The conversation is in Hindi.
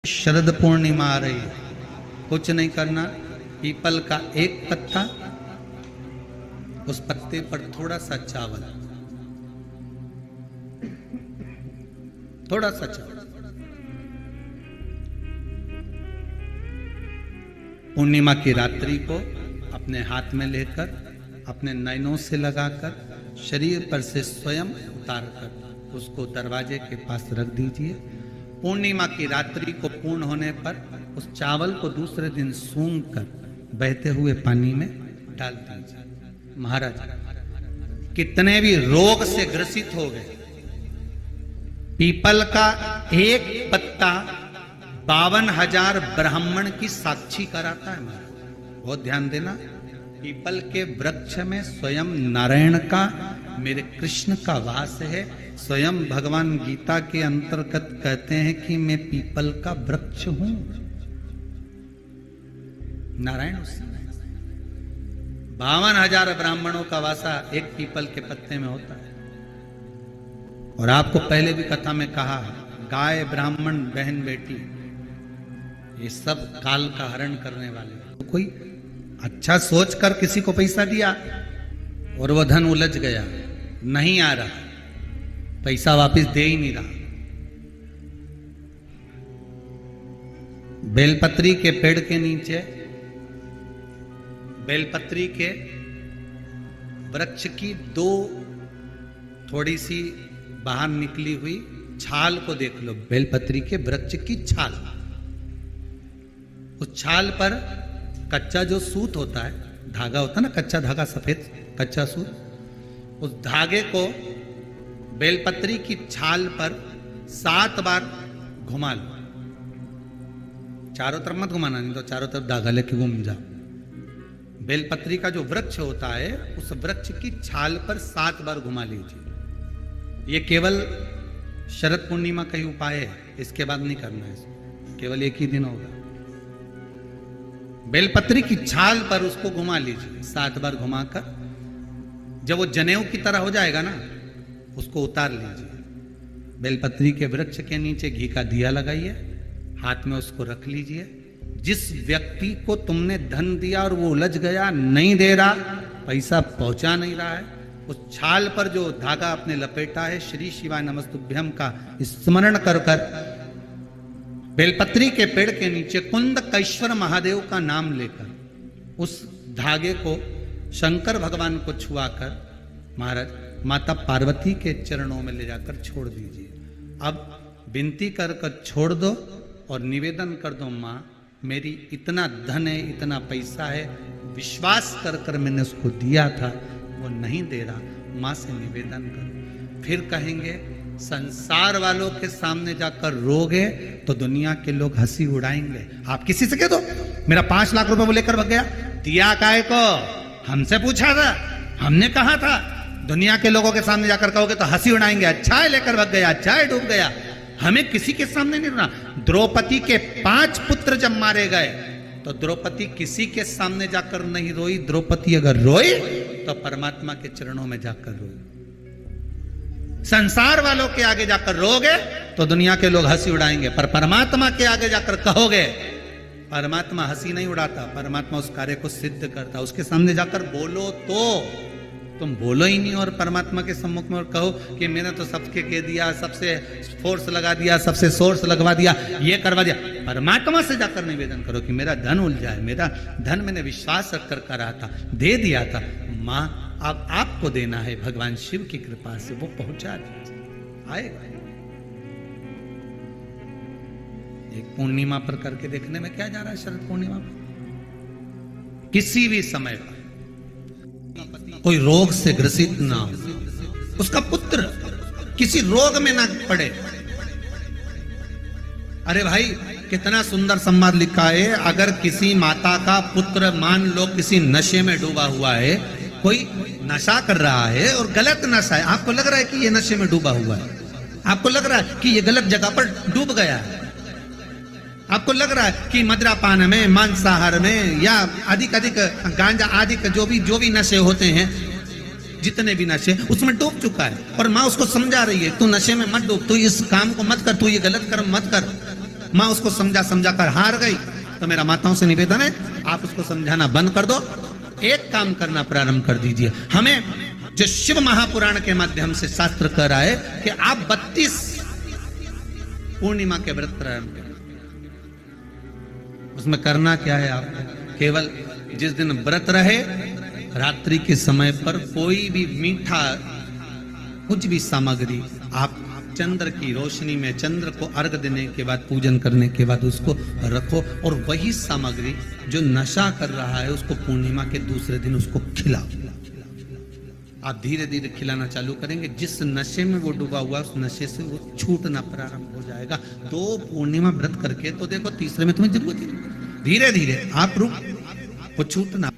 शरद पूर्णिमा आ रही है, कुछ नहीं करना। पीपल का एक पत्ता, उस पत्ते पर थोड़ा सा चावल, थोड़ा सा चावल, पूर्णिमा की रात्रि को अपने हाथ में लेकर अपने नयनों से लगाकर शरीर पर से स्वयं उतारकर उसको दरवाजे के पास रख दीजिए। पूर्णिमा की रात्रि को पूर्ण होने पर उस चावल को दूसरे दिन सूंघ कर बहते हुए पानी में डाल दीजिए। महाराज कितने भी रोग से ग्रसित हो गए, पीपल का एक पत्ता 52,000 ब्राह्मण की साक्षी कराता है। महाराज बहुत ध्यान देना, पीपल के वृक्ष में स्वयं नारायण का, मेरे कृष्ण का वास है। स्वयं भगवान गीता के अंतर्गत कहते हैं कि मैं पीपल का वृक्ष हूं। नारायण उस 52,000 ब्राह्मणों का वासा एक पीपल के पत्ते में होता है। और आपको पहले भी कथा में कहा, गाय, ब्राह्मण, बहन, बेटी, ये सब काल का हरण करने वाले। तो कोई अच्छा सोचकर किसी को पैसा दिया और वो धन उलझ गया, नहीं आ रहा, पैसा वापस दे ही नहीं रहा। बेलपत्री के पेड़ के नीचे, बेलपत्री के वृक्ष की दो थोड़ी सी बाहर निकली हुई छाल को देख लो। बेलपत्री के वृक्ष की छाल, उस छाल पर कच्चा जो सूत होता है, धागा होता है ना, कच्चा धागा, सफेद कच्चा सूत, उस धागे को बेलपत्री की छाल पर 7 बार घुमा लो। चारों तरफ मत घुमाना, नहीं तो चारों तरफ धागा लेके घूम जाओ। बेलपत्री का जो वृक्ष होता है, उस वृक्ष की छाल पर 7 बार घुमा लीजिए। ये केवल शरद पूर्णिमा का ही उपाय है, इसके बाद नहीं करना है, केवल एक ही दिन होगा। बेलपत्री की छाल पर उसको घुमा लीजिए 7 बार घुमाकर, जब वो जनेऊ की तरह हो जाएगा ना, उसको उतार लीजिए। बेलपत्री के वृक्ष के नीचे घी का दिया लगाइए, हाथ में उसको रख लीजिए। जिस व्यक्ति को तुमने धन दिया और वो उलझ गया, नहीं दे रहा, पैसा पहुंचा नहीं रहा है, उस छाल पर जो धागा अपने लपेटा है, श्री शिवाय नमस्तुभ्यम का स्मरण कर कर बेलपत्री के पेड़ के नीचे कुंदकेश्वर महादेव का नाम लेकर उस धागे को शंकर भगवान को छुआकर महाराज माता पार्वती के चरणों में ले जाकर छोड़ दीजिए। अब विनती कर कर छोड़ दो और निवेदन कर दो, माँ मेरी इतना धन है, इतना पैसा है, विश्वास कर कर मैंने उसको दिया था, वो नहीं दे रहा, माँ से निवेदन करो। फिर कहेंगे संसार वालों के सामने जाकर रोगे तो दुनिया के लोग हंसी उड़ाएंगे। आप किसी से कह दो मेरा 5 लाख रुपए वो लेकर भाग गया, दिया काय को, हमसे पूछा था, हमने कहा था। दुनिया के लोगों के सामने जाकर कहोगे तो हंसी उड़ाएंगे, अच्छा है लेकर भाग गया, अच्छा है डूब गया। हमें किसी के सामने नहीं रोना। द्रौपदी के 5 पुत्र जब मारे गए तो द्रौपदी किसी के सामने जाकर नहीं रोई। द्रौपदी अगर रोई तो परमात्मा के चरणों में जाकर रोई। संसार वालों के आगे जाकर रोगे तो दुनिया के लोग हंसी उड़ाएंगे, पर परमात्मा के आगे जाकर कहोगे, परमात्मा हंसी नहीं उड़ाता, परमात्मा उस कार्य को सिद्ध करता। उसके सामने जाकर बोलो तो, तुम बोलो ही नहीं और परमात्मा के सम्मुख में और कहो कि मैंने तो सबके कह दिया, सबसे फोर्स लगा दिया, सबसे सोर्स लगवा दिया, ये करवा दिया। परमात्मा से जाकर निवेदन करो कि मेरा धन उलझा है, मेरा धन मैंने विश्वास रखकर करा था, दे दिया था, माँ अब आपको देना है, भगवान शिव की कृपा से वो पहुंचा दीजिए, आएगा। एक पूर्णिमा पर करके देखने में क्या जा रहा है। शरद पूर्णिमा पर किसी भी समय पर कोई रोग से ग्रसित ना हो, उसका पुत्र किसी रोग में ना पड़े। अरे भाई कितना सुंदर संवाद लिखा है, अगर किसी माता का पुत्र मान लो किसी नशे में डूबा हुआ है, कोई नशा कर रहा है और गलत नशा है, आपको लग रहा है कि ये नशे में डूबा हुआ है, आपको लग रहा है कि ये गलत जगह पर डूब गया है, आपको लग रहा है कि मदिरापान में, मांसाहार में या अधिक गांजा आदि जो भी नशे होते हैं, जितने भी नशे, उसमें डूब चुका है। और माँ उसको समझा रही है, तू नशे में मत डूब, तू इस काम को मत कर, तू ये गलत कर्म मत कर। माँ उसको समझा समझा कर हार गई, तो मेरा माताओं से निवेदन है आप उसको समझाना बंद कर दो, एक काम करना प्रारंभ कर दीजिए। हमें जो शिव महापुराण के माध्यम से शास्त्र कह रहा है कि आप 32 पूर्णिमा के व्रत प्रारंभ करें। उसमें करना क्या है आपको, केवल जिस दिन व्रत रहे रात्रि के समय पर कोई भी मीठा कुछ भी सामग्री आप चंद्र की रोशनी में चंद्र को अर्घ देने के बाद पूजन करने के बाद उसको रखो, और वही सामग्री जो नशा कर रहा है उसको पूर्णिमा के दूसरे दिन उसको खिलाओ। आप धीरे धीरे खिलाना चालू करेंगे, जिस नशे में वो डूबा हुआ उस नशे से वो छूटना प्रारंभ हो जाएगा। तो पूर्णिमा व्रत करके तो देखो तीसरे में तुम्हें जरूरत है, धीरे धीरे आप रुक वो छूटना